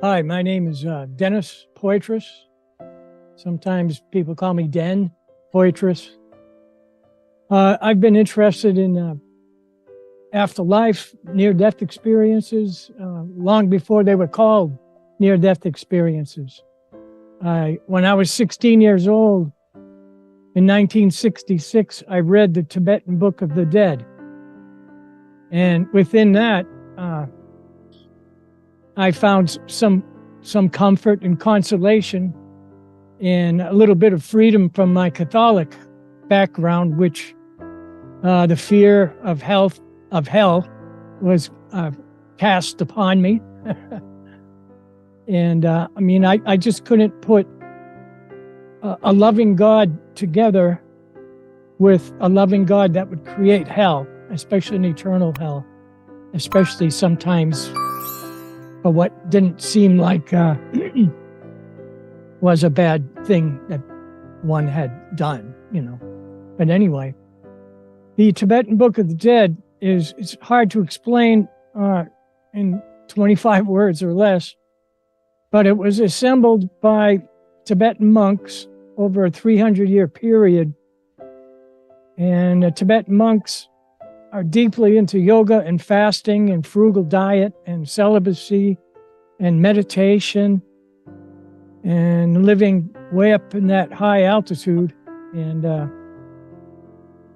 Hi, my name is Dennis Poitras. Sometimes people call me Den Poitras. I've been interested in afterlife, near-death experiences, long before they were called near-death experiences. When I was 16 years old, in 1966, I read the Tibetan Book of the Dead. And within that, I found some comfort and consolation and a little bit of freedom from my Catholic background, which the fear of hell was cast upon me. And I just couldn't put a loving God together with a loving God that would create hell, especially an eternal hell, especially sometimes for what didn't seem like was a bad thing that one had done, But anyway, the Tibetan Book of the Dead it's hard to explain in 25 words or less, but it was assembled by Tibetan monks over a 300-year period. And the Tibetan monks are deeply into yoga and fasting and frugal diet and celibacy and meditation and living way up in that high altitude. And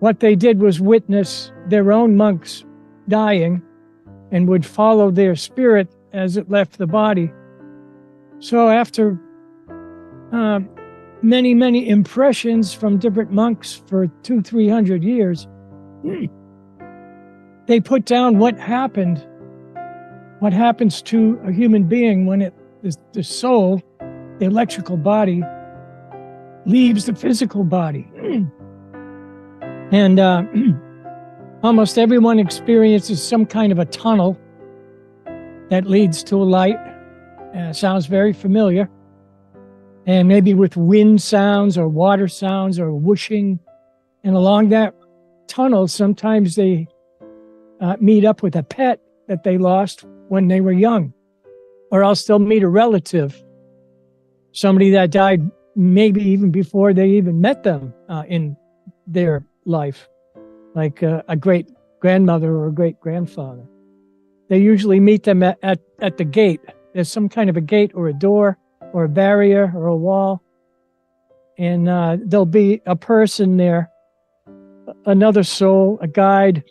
what they did was witness their own monks dying and would follow their spirit as it left the body. So after many, many impressions from different monks for 200-300 years, they put down what happens to a human being when the soul, the electrical body, leaves the physical body. And almost everyone experiences some kind of a tunnel that leads to a light. Sounds very familiar. And maybe with wind sounds or water sounds or whooshing. And along that tunnel, sometimes they meet up with a pet that they lost when they were young, or else they'll meet a relative, somebody that died maybe even before they even met them in their life, like a great grandmother or a great grandfather. They usually meet them at the gate. There's some kind of a gate or a door or a barrier or a wall, and there'll be a person there, another soul, a guide,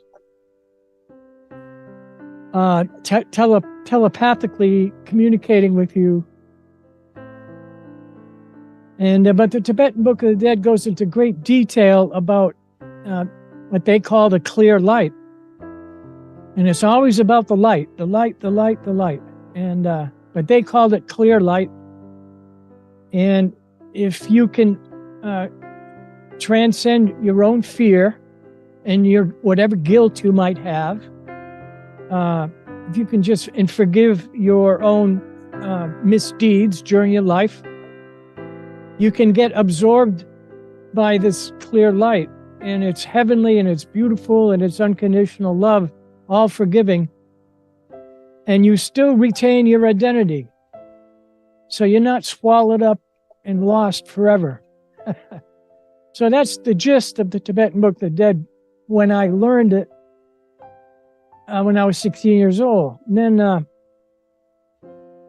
telepathically communicating with you. And but the Tibetan Book of the Dead goes into great detail about what they call the clear light. And it's always about the light. And but they called it clear light. And if you can transcend your own fear and your whatever guilt you might have, if you can just forgive your own misdeeds during your life, you can get absorbed by this clear light. And it's heavenly and it's beautiful and it's unconditional love, all forgiving. And you still retain your identity. So you're not swallowed up and lost forever. So that's the gist of the Tibetan Book of the Dead when I learned it when I was 16 years old. And then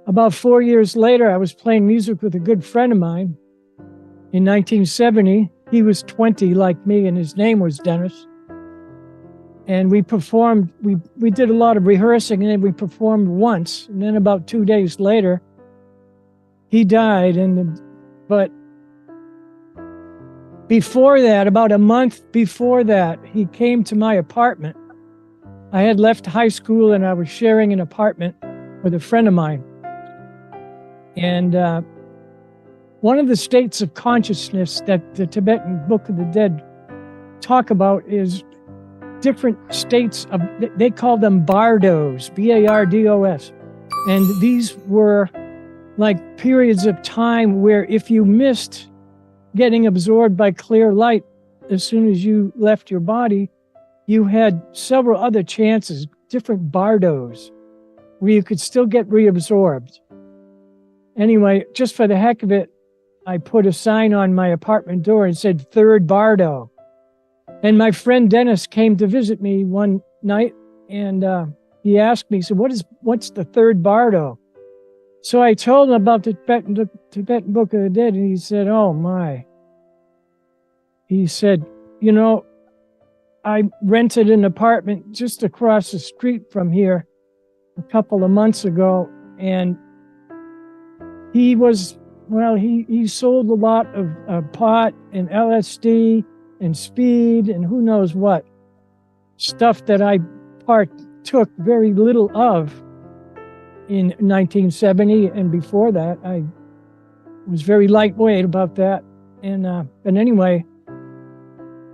about 4 years later, I was playing music with a good friend of mine. In 1970, he was 20 like me, and his name was Dennis. And we performed, we did a lot of rehearsing, and then we performed once. And then about 2 days later, he died. But before that, about a month before that, he came to my apartment. I had left high school and I was sharing an apartment with a friend of mine. And one of the states of consciousness that the Tibetan Book of the Dead talk about is different states of, they call them bardos, B-A-R-D-O-S. And these were like periods of time where if you missed getting absorbed by clear light as soon as you left your body, you had several other chances, different bardos, where you could still get reabsorbed. Anyway, just for the heck of it, I put a sign on my apartment door and said Third Bardo. And my friend Dennis came to visit me one night, and he asked me, so what's the Third Bardo? So I told him about the Tibetan Book of the Dead, and he said, oh my. He said, you know, I rented an apartment just across the street from here a couple of months ago, and he sold a lot of pot and LSD and speed and who knows what, stuff that I partook very little of in 1970, and before that, I was very lightweight about that. And but anyway,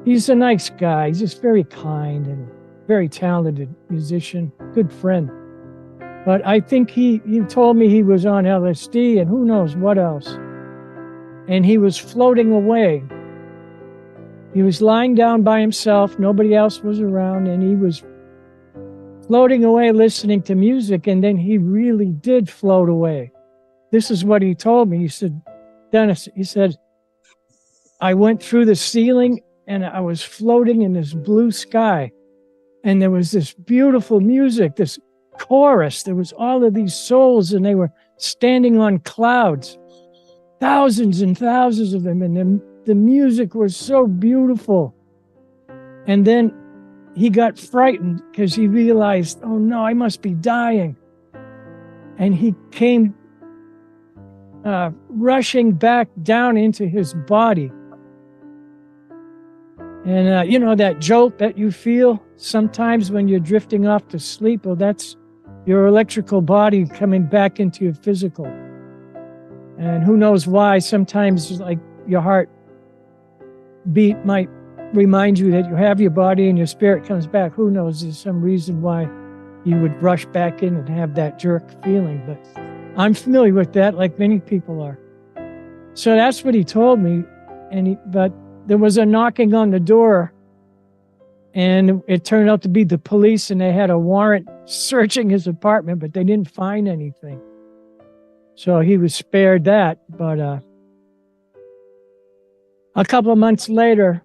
he's a nice guy. He's just very kind and very talented musician, good friend. But I think he told me he was on LSD and who knows what else. And he was floating away. He was lying down by himself. Nobody else was around. And he was floating away listening to music. And then he really did float away. This is what he told me. He said, Dennis, he said, I went through the ceiling and I was floating in this blue sky. And there was this beautiful music, this chorus. There was all of these souls and they were standing on clouds, thousands and thousands of them. And the music was so beautiful. And then he got frightened because he realized, oh no, I must be dying. And he came rushing back down into his body. And you know that jolt that you feel sometimes when you're drifting off to sleep? Well, that's your electrical body coming back into your physical. And who knows why, sometimes like your heart beat might remind you that you have your body and your spirit comes back. Who knows, there's some reason why you would rush back in and have that jerk feeling. But I'm familiar with that, like many people are. So that's what he told me. But there was a knocking on the door, and it turned out to be the police, and they had a warrant searching his apartment, but they didn't find anything. So he was spared that. But a couple of months later,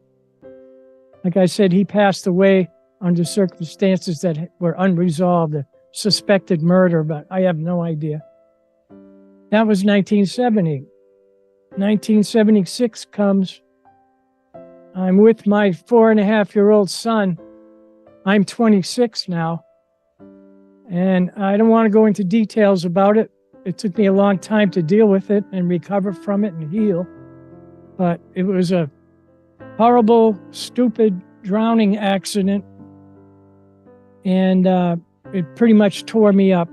like I said, he passed away under circumstances that were unresolved, a suspected murder, but I have no idea. That was 1970. 1976 comes. I'm with my 4.5-year-old son. I'm 26 now. And I don't want to go into details about it. It took me a long time to deal with it and recover from it and heal. But it was a horrible, stupid drowning accident. And it pretty much tore me up.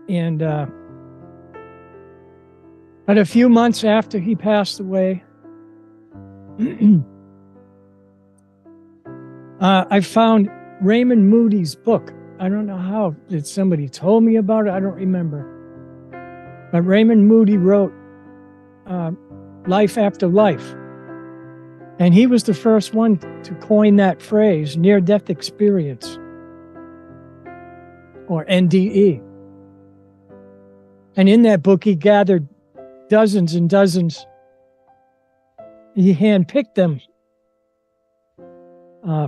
And but a few months after he passed away, I found Raymond Moody's book. I don't know how. Did somebody told me about it? I don't remember. But Raymond Moody wrote Life After Life. And he was the first one to coin that phrase, near-death experience, or NDE. And in that book, he gathered dozens and dozens. He handpicked them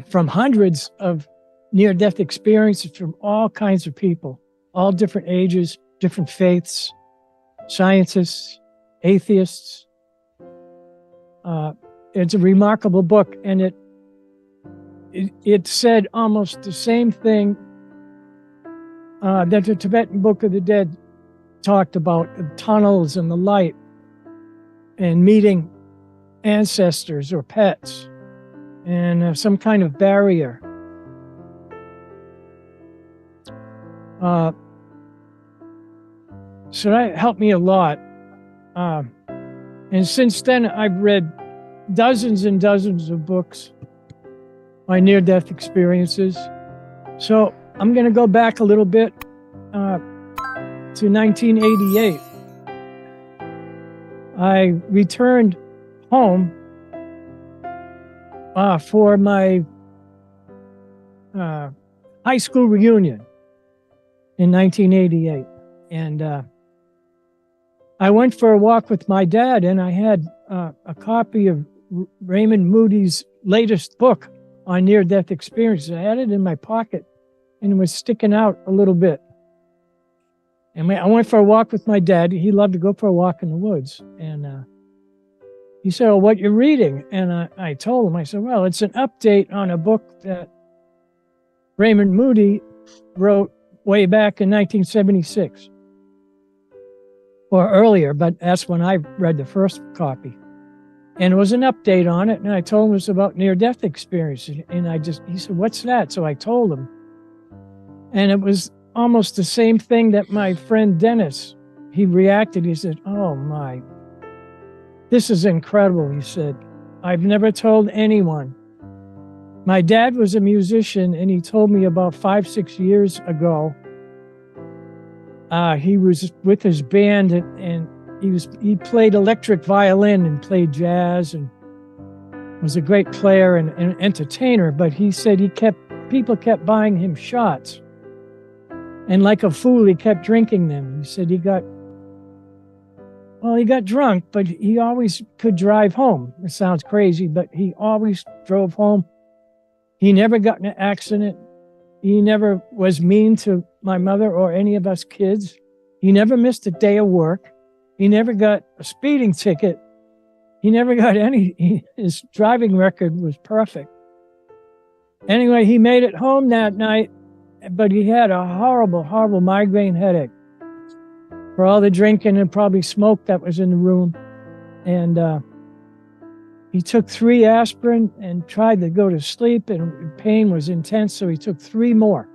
from hundreds of near-death experiences from all kinds of people, all different ages, different faiths, scientists, atheists. It's a remarkable book, and it said almost the same thing that the Tibetan Book of the Dead talked about, the tunnels and the light and meeting ancestors or pets and some kind of barrier. So that helped me a lot. And since then, I've read dozens and dozens of books on near-death experiences. So I'm going to go back a little bit to 1988. I returned home for my high school reunion in 1988. And I went for a walk with my dad, and I had a copy of Raymond Moody's latest book on near-death experiences. I had it in my pocket, and it was sticking out a little bit. And I went for a walk with my dad. He loved to go for a walk in the woods. And he said, "Oh, what you're reading?" And I told him, I said, "Well, it's an update on a book that Raymond Moody wrote way back in 1976. Or earlier, but that's when I read the first copy. And it was an update on it, and I told him it was about near-death experiences. And he said, "What's that?" So I told him. And it was almost the same thing that my friend Dennis, he reacted. He said, "Oh my, this is incredible." He said, "I've never told anyone." My dad was a musician, and he told me about 5-6 years ago, he was with his band, and he played electric violin and played jazz and was a great player and entertainer. But he said people kept buying him shots. And like a fool, he kept drinking them. He said he got drunk, but he always could drive home. It sounds crazy, but he always drove home. He never got in an accident. He never was mean to my mother or any of us kids. He never missed a day of work. He never got a speeding ticket. He never got his driving record was perfect. Anyway, he made it home that night, but he had a horrible, horrible migraine headache for all the drinking and probably smoke that was in the room. And he took 3 aspirin and tried to go to sleep, and pain was intense, so he took 3 more.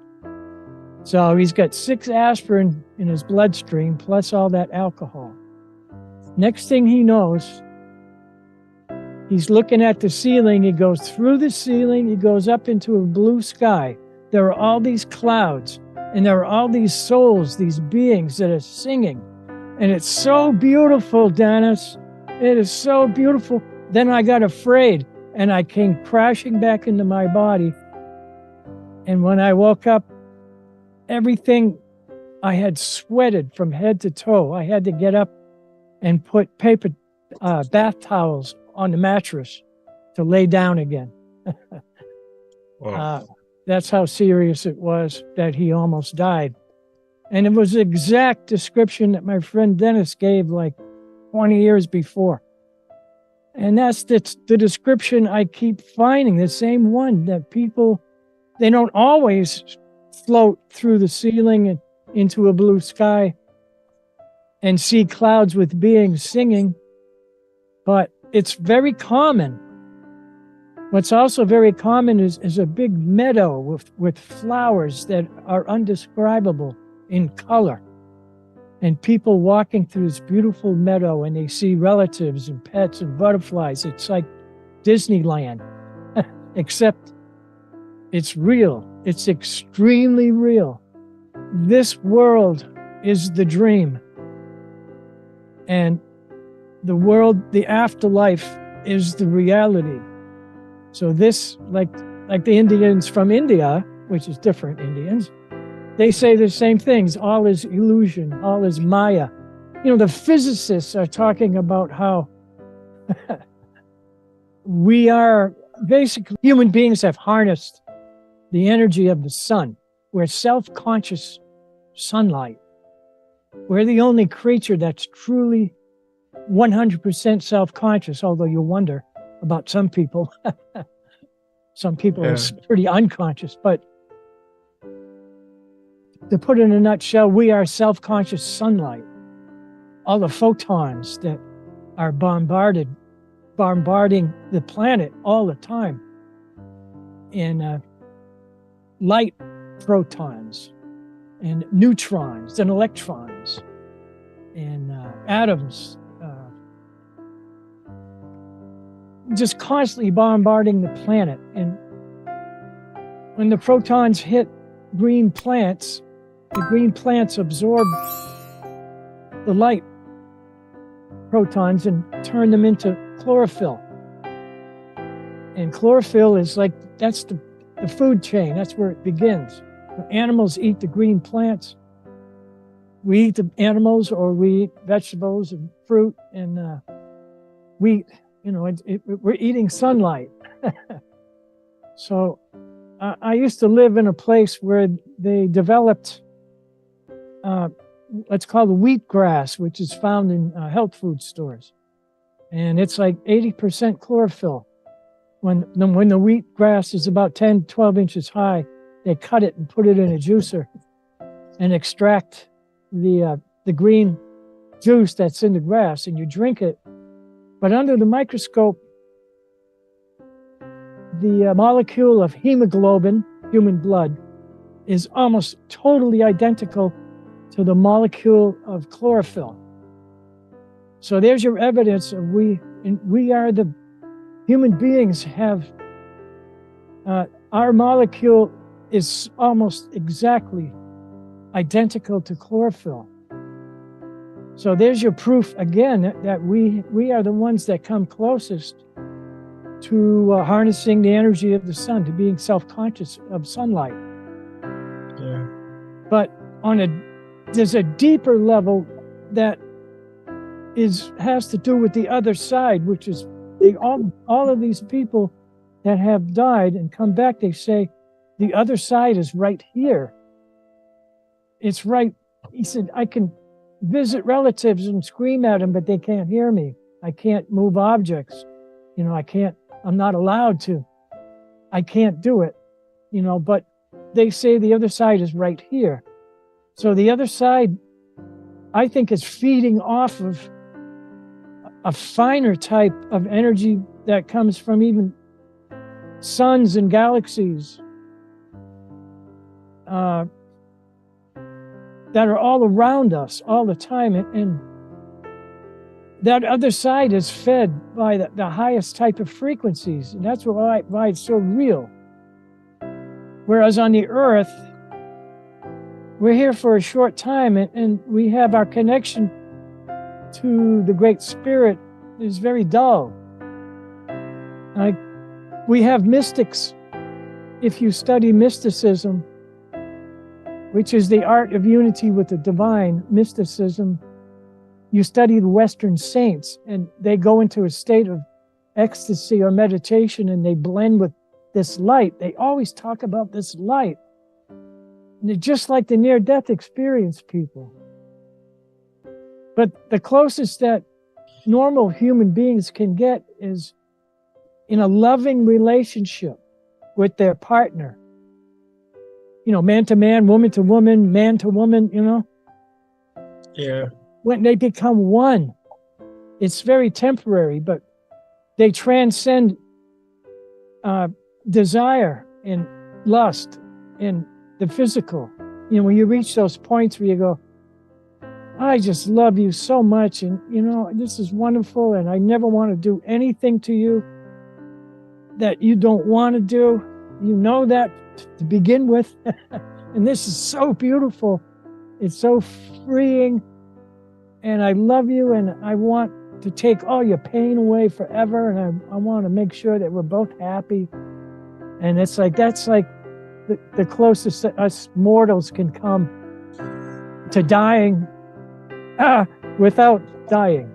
So he's got 6 aspirin in his bloodstream, plus all that alcohol. Next thing he knows, he's looking at the ceiling. He goes through the ceiling. He goes up into a blue sky. There are all these clouds, and there are all these souls, these beings that are singing. And it's so beautiful, Dennis. It is so beautiful. Then I got afraid, and I came crashing back into my body. And when I woke up, everything, I had sweated from head to toe. I had to get up and put paper bath towels on the mattress to lay down again. Wow. That's how serious it was that he almost died. And it was the exact description that my friend Dennis gave like 20 years before. And that's the description I keep finding, the same one that people, they don't always float through the ceiling and into a blue sky and see clouds with beings singing, but it's very common. What's also very common is a big meadow with flowers that are undescribable in color. And people walking through this beautiful meadow, and they see relatives and pets and butterflies. It's like Disneyland, except it's real. It's extremely real. This world is the dream. And the world, the afterlife, is the reality. So this, like the Indians from India, which is different Indians, they say the same things. All is illusion. All is Maya. You know, the physicists are talking about how we are basically, human beings have harnessed the energy of the sun. We're self-conscious sunlight. We're the only creature that's truly 100% self-conscious, although you wonder about some people. Some people are pretty unconscious, but to put it in a nutshell, we are self-conscious sunlight. All the photons that are bombarding the planet all the time. And light protons and neutrons and electrons and atoms, just constantly bombarding the planet. And when the protons hit green plants, the green plants absorb the light protons and turn them into chlorophyll. And chlorophyll is like, that's the food chain. That's where it begins. When animals eat the green plants, we eat the animals, or we eat vegetables and fruit and wheat. You know, we're eating sunlight. So I used to live in a place where they developed what's called wheatgrass, which is found in health food stores. And it's like 80% chlorophyll. When the wheatgrass is about 10, 12 inches high, they cut it and put it in a juicer and extract the green juice that's in the grass, and you drink it. But under the microscope, the molecule of hemoglobin, human blood, is almost totally identical to the molecule of chlorophyll. So there's your evidence of we are the human beings have, our molecule is almost exactly identical to chlorophyll. So there's your proof again that we are the ones that come closest to harnessing the energy of the sun, to being self-conscious of sunlight. Yeah. But there's a deeper level that has to do with the other side, which is all of these people that have died and come back, they say the other side is right here. It's right. He said, I can visit relatives and scream at them, but they can't hear me. I can't move objects. You know, I'm not allowed to. I can't do it, you know, but they say the other side is right here. So the other side, I think, is feeding off of a finer type of energy that comes from even suns and galaxies that are all around us all the time. And that other side is fed by the highest type of frequencies. And that's why it's so real. Whereas on the earth, we're here for a short time, and we have our connection to the Great Spirit is very dull. We have mystics. If you study mysticism, which is the art of unity with the divine, mysticism, you study the Western saints, and they go into a state of ecstasy or meditation, and they blend with this light. They always talk about this light. And they're just like the near-death experience people. But the closest that normal human beings can get is in a loving relationship with their partner. You know, man to man, woman to woman, man to woman, you know? Yeah. When they become one, it's very temporary, but they transcend desire and lust and the physical. You know, when you reach those points where you go, I just love you so much, and you know, this is wonderful, and I never want to do anything to you that you don't want to do. You know that to begin with. And this is so beautiful. It's so freeing. And I love you, and I want to take all your pain away forever, and I want to make sure that we're both happy. And it's like, that's like the closest that us mortals can come to dying without dying.